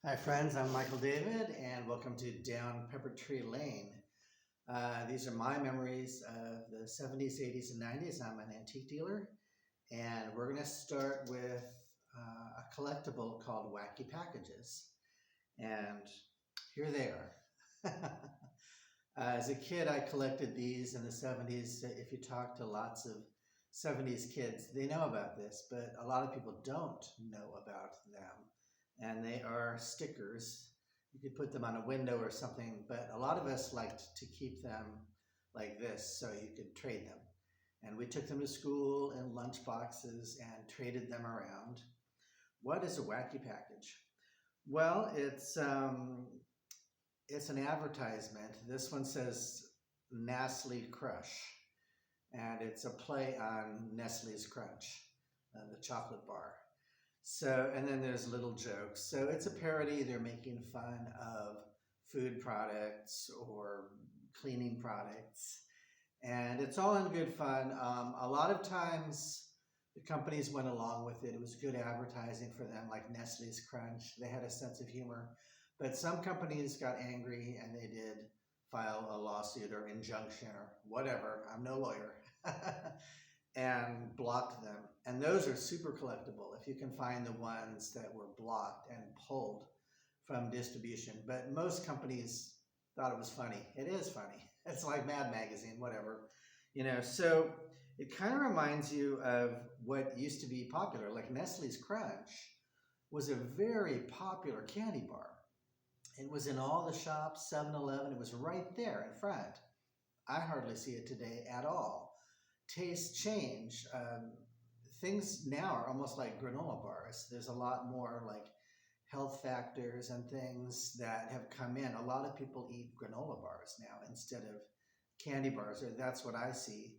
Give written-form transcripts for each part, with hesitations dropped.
Hi, friends. I'm Michael David, and welcome to Down Pepper Tree Lane. These are my memories of the 70s, 80s, and 90s. I'm an antique dealer, and we're going to start with a collectible called Wacky Packages. And here they are. As a kid, I collected these in the 70s. If you talk to lots of 70s kids, they know about this, but a lot of people don't know about them. And they are stickers. You could put them on a window or something, but a lot of us liked to keep them like this so you could trade them. And we took them to school in lunch boxes and traded them around. What is a wacky package? Well, it's an advertisement. This one says Nestle Crush, and it's a play on Nestle's Crunch, the chocolate bar. So, and then there's little jokes. So it's a parody. They're making fun of food products or cleaning products, and it's all in good fun. A lot of times, the companies went along with it. It was good advertising for them, like Nestle's Crunch. They had a sense of humor. But some companies got angry and they did file a lawsuit or injunction or whatever. I'm no lawyer. And blocked them. And those are super collectible if you can find the ones that were blocked and pulled from distribution. But most companies thought it was funny. It is funny. It's like Mad Magazine, whatever. So it kind of reminds you of what used to be popular, like Nestle's Crunch was a very popular candy bar. It was in all the shops, 7-Eleven. It was right there in front. I hardly see it today at all. Tastes change. Things now are almost like granola bars. There's a lot more like health factors and things that have come in. A lot of people eat granola bars now instead of candy bars, or that's what I see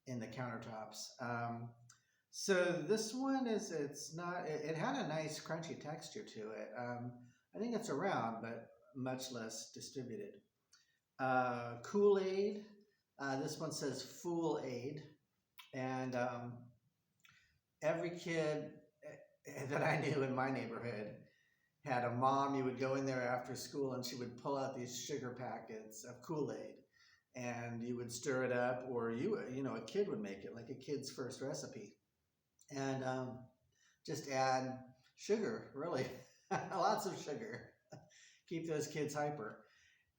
in the countertops. So this one it's not, it had a nice crunchy texture to it. I think it's around, but much less distributed. KoolAid. This one says Fool Aid. And every kid that I knew in my neighborhood had a mom. You would go in there after school and she would pull out these sugar packets of KoolAid and you would stir it up, or a kid would make it, like a kid's first recipe. And just add sugar, really, lots of sugar. Keep those kids hyper.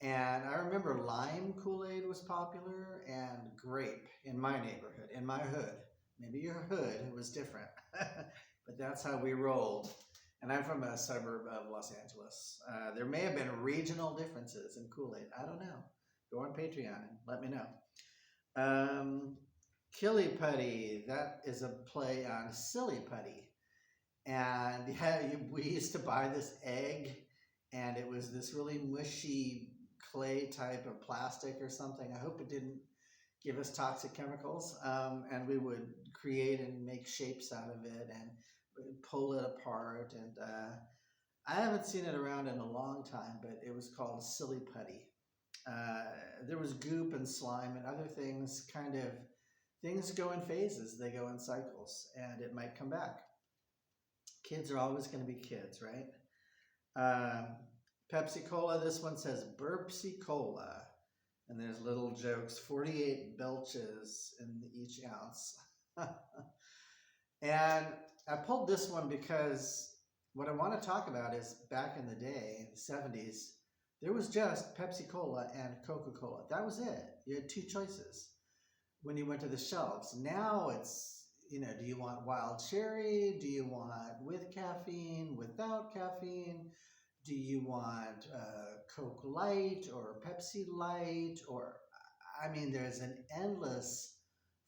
And I remember lime KoolAid was popular and grape in my neighborhood, in my hood. Maybe your hood was different, but that's how we rolled. And I'm from a suburb of Los Angeles. There may have been regional differences in KoolAid. I don't know. Go on Patreon and let me know. Um, Putty, that is a play on Silly Putty. And yeah, we used to buy this egg, and it was this really mushy clay type of plastic or something. I hope it didn't give us toxic chemicals. And we would create and make shapes out of it and pull it apart. And I haven't seen it around in a long time, but it was called Silly Putty. There was goop and slime and other things. Things go in phases, they go in cycles, and it might come back. Kids are always going to be kids, right? Um, Pepsi Cola, this one says Burpsy Cola. And there's little jokes, 48 belches in each ounce. And I pulled this one because what I want to talk about is back in the day, the 70s, there was just Pepsi Cola and Coca-Cola. That was it. You had two choices when you went to the shelves. Now it's, do you want wild cherry? Do you want with caffeine, without caffeine? Do you want Coke Light or Pepsi Light? There's an endless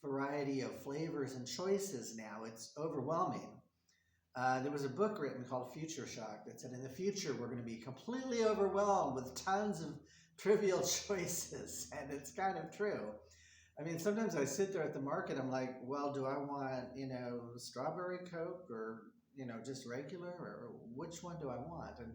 variety of flavors and choices now. It's overwhelming. There was a book written called Future Shock that said in the future we're going to be completely overwhelmed with tons of trivial choices, and it's kind of true. Sometimes I sit there at the market, I'm like, well, do I want, strawberry Coke or, just regular, or which one do I want? And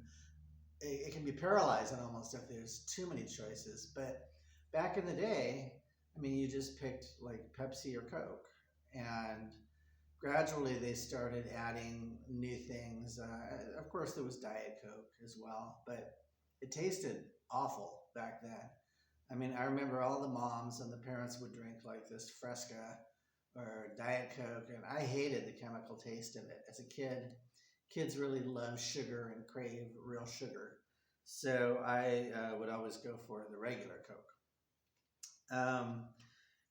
it can be paralyzing almost if there's too many choices. But back in the day, you just picked like Pepsi or Coke. And gradually they started adding new things. Of course, there was Diet Coke as well, but it tasted awful back then. I mean, I remember all the moms and the parents would drink like this Fresca or Diet Coke, and I hated the chemical taste of it. As a kid, kids really love sugar and crave real sugar. So I would always go for the regular Coke. Um,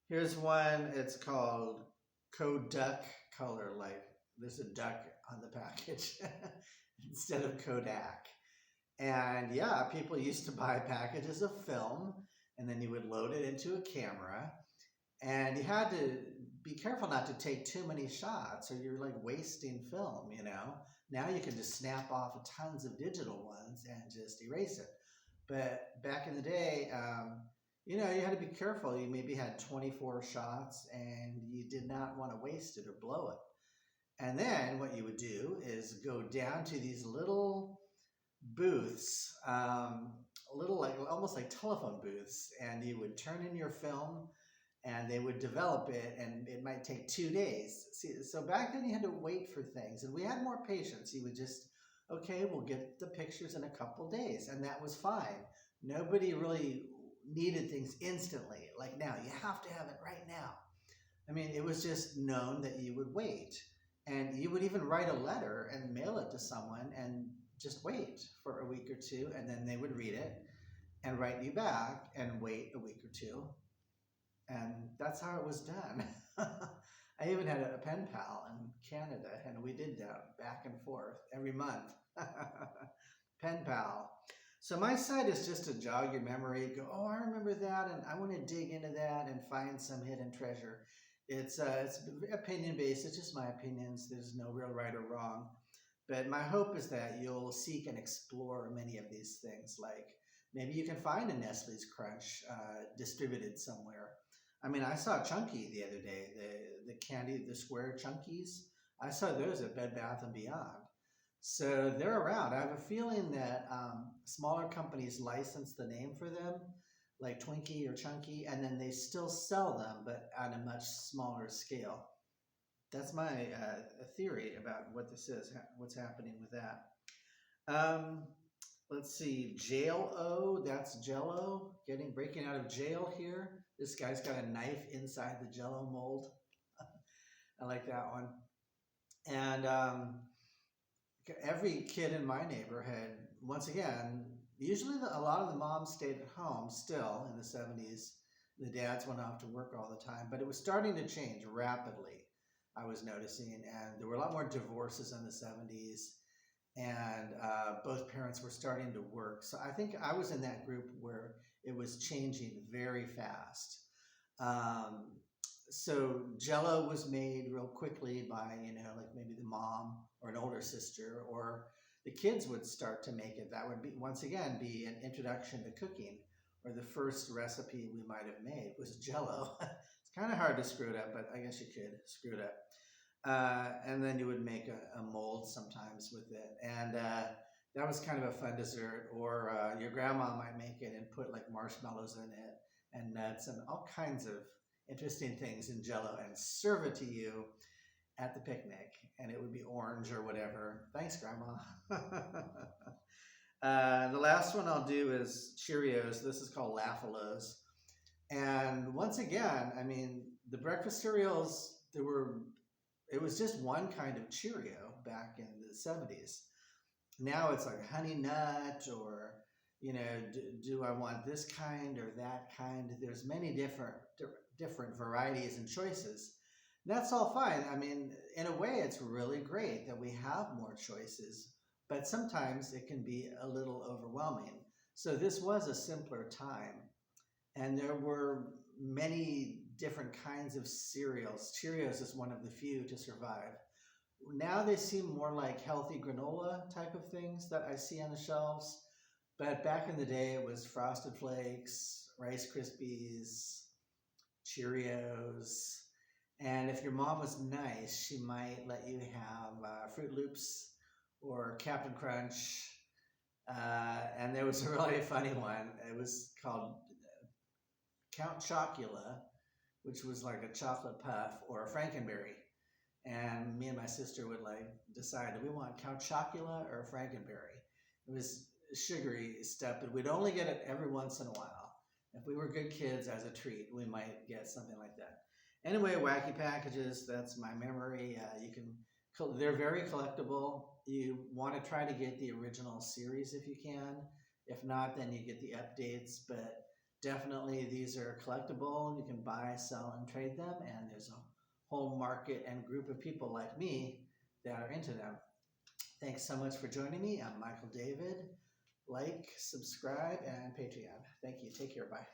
Here's one. It's called Kodak color. Like there's a duck on the package instead of Kodak. And yeah, people used to buy packages of film, and then you would load it into a camera, and you had to be careful not to take too many shots, or you're like wasting film. Now you can just snap off tons of digital ones and just erase it. But back in the day, you had to be careful. You maybe had 24 shots and you did not want to waste it or blow it. And then what you would do is go down to these little booths, little like almost like telephone booths, and you would turn in your film and they would develop it, and it might take 2 days. See, so back then you had to wait for things, and we had more patience. You would just, okay, we'll get the pictures in a couple days, and that was fine. Nobody really needed things instantly. Like now, you have to have it right now. I mean, it was just known that you would wait, and you would even write a letter and mail it to someone and just wait for a week or two, and then they would read it and write you back and wait a week or two. And that's how it was done. I even had a pen pal in Canada, and we did that back and forth every month. Pen pal. So my site is just to jog your memory, go, oh, I remember that, and I want to dig into that and find some hidden treasure. It's opinion based. It's just my opinions. There's no real right or wrong. But my hope is that you'll seek and explore many of these things. Like maybe you can find a Nestle's Crunch distributed somewhere. I mean, I saw Chunky the other day, the candy, the square Chunkies. I saw those at Bed Bath & Beyond. So they're around. I have a feeling that smaller companies license the name for them, like Twinkie or Chunky, and then they still sell them, but on a much smaller scale. That's my theory about what this is, what's happening with that. Um, let's see, Jello, that's Jello, breaking out of jail here. This guy's got a knife inside the Jello mold. I like that one. And every kid in my neighborhood, once again, usually a lot of the moms stayed at home still in the 70s. The dads went off to work all the time, but it was starting to change rapidly, I was noticing. And there were a lot more divorces in the 70s, and both parents were starting to work. So I think I was in that group where it was changing very fast. So Jello was made real quickly by, like maybe the mom or an older sister, or the kids would start to make it. That would be, once again, be an introduction to cooking, or the first recipe we might have made was Jello. It's kind of hard to screw it up, but I guess you could screw it up. And then you would make a mold sometimes with it. And that was kind of a fun dessert. Or your grandma might make it and put like marshmallows in it and nuts and all kinds of interesting things in Jello and serve it to you at the picnic, and it would be orange or whatever. Thanks, Grandma. The last one I'll do is Cheerios. This is called Laugh-A-Lows. And once again, I mean, the breakfast cereals, it was just one kind of Cheerio back in the 70s. Now it's like Honey Nut, or, do I want this kind or that kind? There's many different varieties and choices. That's all fine. I mean, in a way, it's really great that we have more choices, but sometimes it can be a little overwhelming. So this was a simpler time, and there were many different kinds of cereals. Cheerios is one of the few to survive. Now they seem more like healthy granola type of things that I see on the shelves, but back in the day, it was Frosted Flakes, Rice Krispies, Cheerios. And if your mom was nice, she might let you have Fruit Loops or Captain Crunch. And there was a really funny one. It was called Count Chocula, which was like a chocolate puff, or a Frankenberry. and me and my sister would like decide, do we want Count Chocula or Frankenberry? It was sugary stuff, but we'd only get it every once in a while. If we were good kids, as a treat, we might get something like that. Anyway, Wacky Packages, that's my memory. They're very collectible. You want to try to get the original series if you can. If not, then you get the updates, but definitely these are collectible. You can buy, sell, and trade them, and there's a whole market and group of people like me that are into them. Thanks so much for joining me. I'm Michael David. Like, subscribe, and Patreon. Thank you. Take care. Bye.